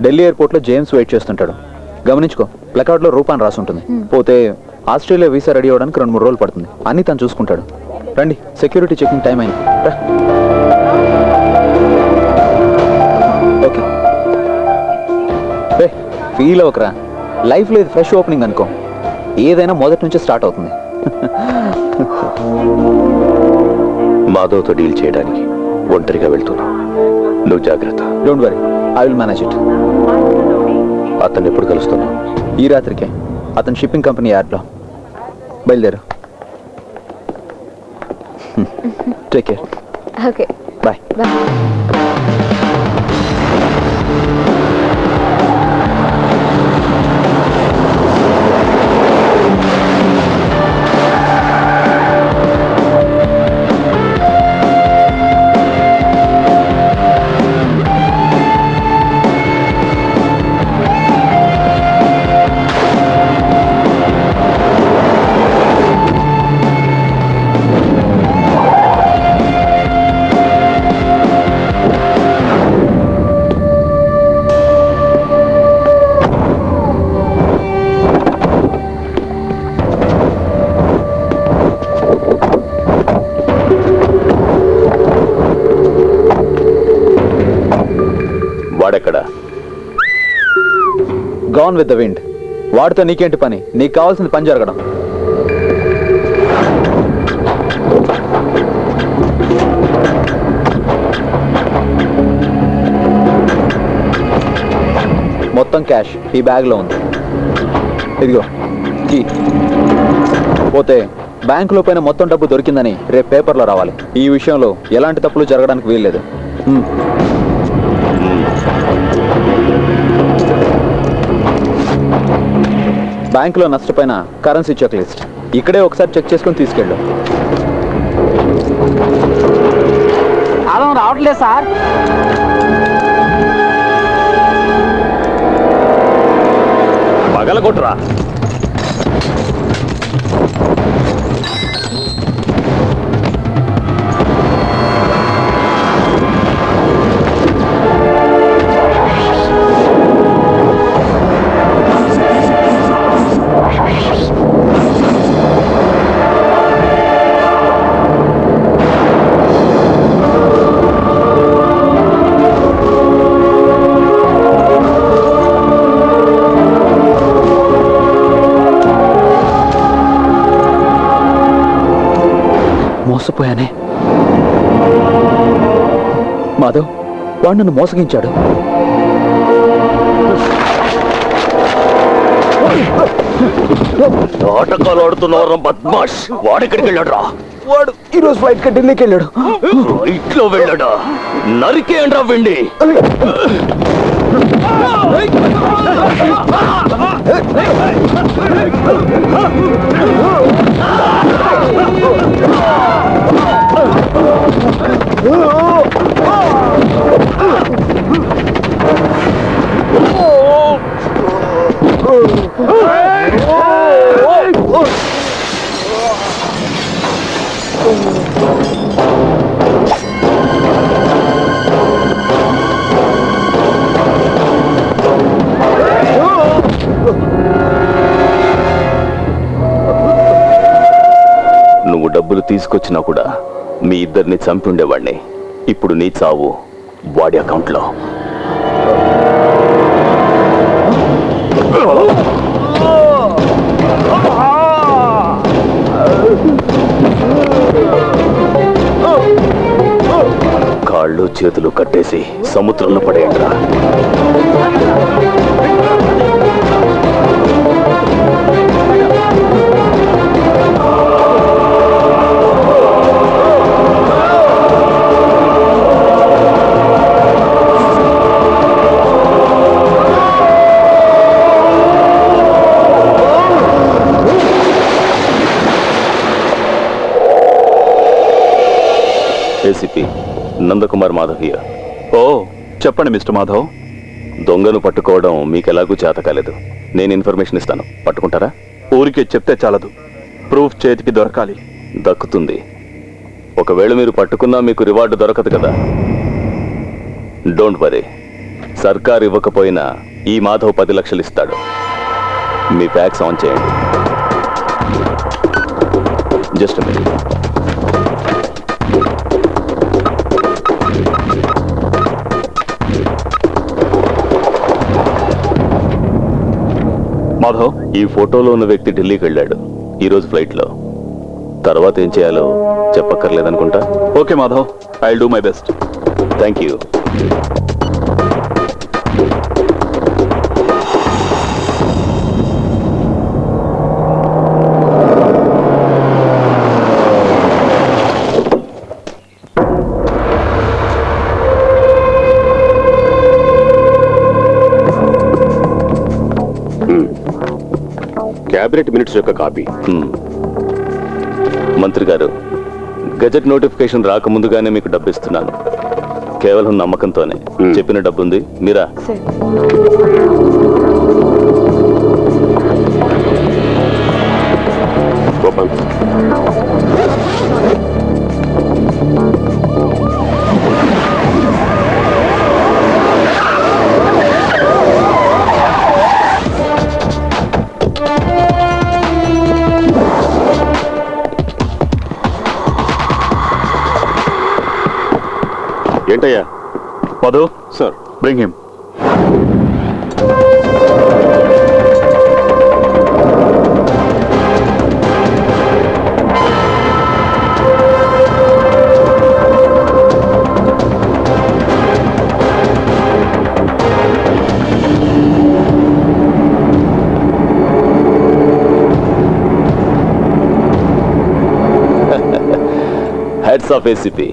ఢిల్లీ ఎయిర్పోర్ట్లో James wait చేస్తుంటాడు. గమనించుకో, ప్లకార్డ్లో రూపాన్ని రాసి ఉంటుంది. పోతే ఆస్ట్రేలియా వీసా రెడీ అవ్వడానికి 2-3 రోజులు పడుతుంది. అన్నీ తను చూసుకుంటాడు. రండి, సెక్యూరిటీ చెకింగ్ టైం అయింది. ఓకే, ఫీల్ అవ్వకరా. లైఫ్లో ఇది ఫ్రెష్ ఓపెనింగ్ అనుకో. ఏదైనా మొదటి నుంచి స్టార్ట్ అవుతుంది. మాధవ్తో డీల్ చేయడానికి ఒంటరిగా వెళ్తున్నా. నువ్వు జాగ్రత్త. Don't worry, I will manage it. అతన్ని ఎప్పుడు కలుస్తున్నావు? ఈ రాత్రికే. అతను షిప్పింగ్ కంపెనీ యార్డ్లో. బయలుదేరు. Take care. Okay, bye. Bye. వాడెక్కడ? Gone with the wind. వాడితో నీకేంటి పని? నీకు కావాల్సింది పని జరగడం. మొత్తం క్యాష్ ఈ బ్యాగ్లో ఉంది. ఇదిగో కీ. పోతే బ్యాంకులో పైన మొత్తం డబ్బు దొరికిందని రేపు పేపర్లో రావాలి. ఈ విషయంలో ఎలాంటి తప్పులు జరగడానికి వీల్లేదు. బ్యాంకులో నష్టపోయిన కరెన్సీ చెక్ లిస్ట్ ఇక్కడే ఒకసారి చెక్ చేసుకుని తీసుకెళ్ళు. అలా రావట్లేదు సార్. పగలగొట్టురా. మోసపోయానే. మాధవ్, వాడు నన్ను మోసగించాడు. నాటకాలు ఆడుతున్నవరం బద్మాష్. వాడెక్కడికి వెళ్ళాడు రా? వాడు ఈరోజు ఫ్లైట్ కి ఢిల్లీకి వెళ్ళాడు. ఫ్లైట్ లో వెళ్ళాడా? నరికేయండి రా వెండి. నువ్వు డబ్బులు తీసుకొచ్చినా కూడా మీ ఇద్దరిని చంపి ఉండేవాడిని. ఇప్పుడు నీ చావు వాడి అకౌంట్లో. కాళ్ళు చేతులు కట్టేసి సముద్రంలో పడేయండిరా. ACP Nandakumar Madhav here. ఓ, చెప్పండి మిస్టర్ మాధవ్. దొంగను పట్టుకోవడం మీకెలాగూ చేత కాలేదు. నేను ఇన్ఫర్మేషన్ ఇస్తాను, పట్టుకుంటారా? ఊరికే చెప్తే చాలదు, ప్రూఫ్ చేతికి దొరకాలి. దక్కుతుంది. ఒకవేళ మీరు పట్టుకున్నా మీకు రివార్డు దొరకదు కదా. డోంట్ వరీ, సర్కార్ ఇవ్వకపోయినా ఈ మాధవ్ 10 లక్షలు ఇస్తాడు. మీ ఫ్యాక్స్ ఆన్ చేయండి. Just minute. మాధవ్, ఈ ఫోటోలో ఉన్న వ్యక్తి ఢిల్లీకి వెళ్ళాడు ఈరోజు ఫ్లైట్లో. తర్వాత ఏం చేయాలో చెప్పక్కర్లేదనుకుంటా. Okay Madhav, I will do my best. Thank you. Cabinet minutes యొక్క కాపీ. మంత్రి గారు, గజెట్ నోటిఫికేషన్ రాకముందుగానే మీకు డబ్బు ఇస్తున్నాను. కేవలం నమ్మకంతోనే. చెప్పిన డబ్బు ఉంది, మీరా? గోపాల్, ఏంటయ్యా? Madhu, sir. Bring him. Heads of ACP.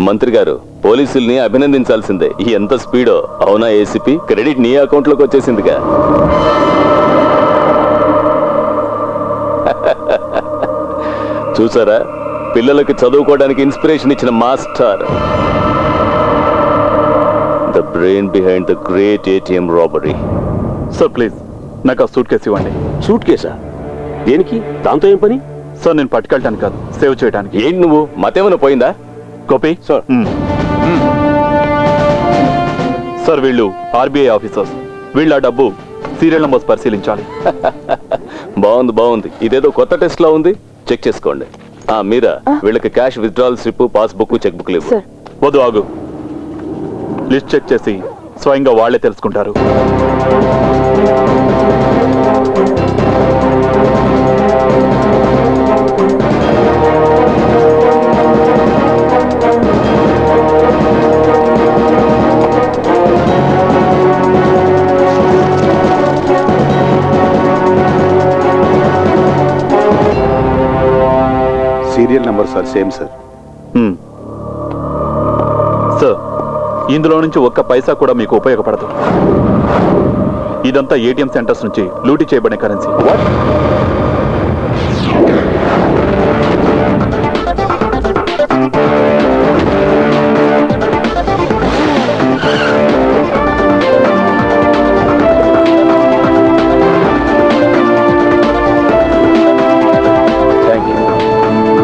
మంత్రి గారు, పోలీసుల్ని అభినందించాల్సిందే. ఎంత స్పీడో. అవునా ఏసీపీ? క్రెడిట్ నీ అకౌంట్లోకి వచ్చేసిందిగా. చూసారా, పిల్లలకి చదువుకోవడానికి ఇన్స్పిరేషన్ ఇచ్చిన master. The brain behind the great ATM robbery. Sir please, నాకు ఆ సూట్ కేసు ఇవ్వండి. సూట్ కేసా? దేనికి? దాంతో ఏం పని? సార్, నేను పట్టుకెళ్ళటానికి కాదు, సేవ్ చేయడానికి. ఏంటి నువ్వు, మతేమైనా పోయిందా? గోపి సార్. సార్, వీళ్ళు ఆర్బీఐ ఆఫీసర్స్. వీళ్ళ డబ్బు సీరియల్ నంబర్స్ పరిశీలించాలి. బాగుంది బాగుంది. ఇదేదో కొత్త టెస్ట్ లా ఉంది. చెక్ చేసుకోండి. మీరా, వీళ్ళకి cash withdrawal slip, passbook, cheque book లేవు. వద్దు, ఆగు. లిస్ట్ చెక్ చేసి స్వయంగా వాళ్లే తెలుసుకుంటారు. Serial number sir, same sir. Sir, ఇందులో నుంచి ఒక్క పైసా కూడా మీకు ఉపయోగపడదు. ఇదంతా ఏటీఎం సెంటర్స్ నుంచి లూటీ చేయబడిన currency.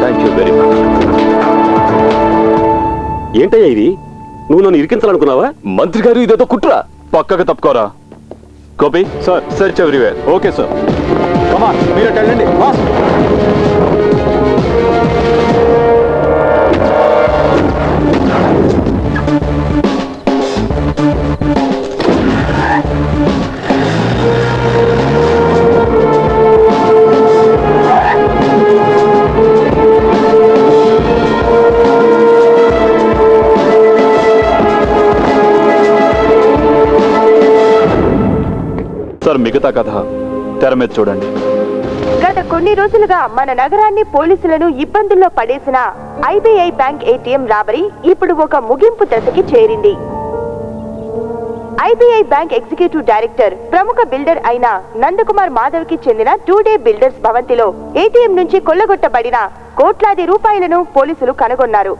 Thank you very much. ఏంటయ్యా ఇది? నువ్వు నన్ను ఇరికించాలనుకున్నావా? మంత్రి గారు, ఇదేదో కుట్ర. పక్కకు తప్పుకోరా. Gopi sir, search everywhere. Okay sir. మీరు వెళ్ళండి. సార్, మిగతా కథ తెర మీద చూడండి. గత కొన్ని రోజులుగా మన నగరాన్ని పోలీసులను ఇబ్బందుల్లో పడేసిన ఐబీఐ బ్యాంక్ ఏటీఎం రాబరీ ఇప్పుడు ఒక ముగింపు దశకి చేరింది. ఐబీఐ బ్యాంక్ ఎగ్జిక్యూటివ్ డైరెక్టర్, ప్రముఖ బిల్డర్ అయిన నందకుమార్ మాధవ్ కి చెందిన 2 బిల్డర్స్ భవంతిలో ఏటీఎం నుంచి కొల్లగొట్టబడిన కోట్లాది రూపాయలను పోలీసులు కనుగొన్నారు.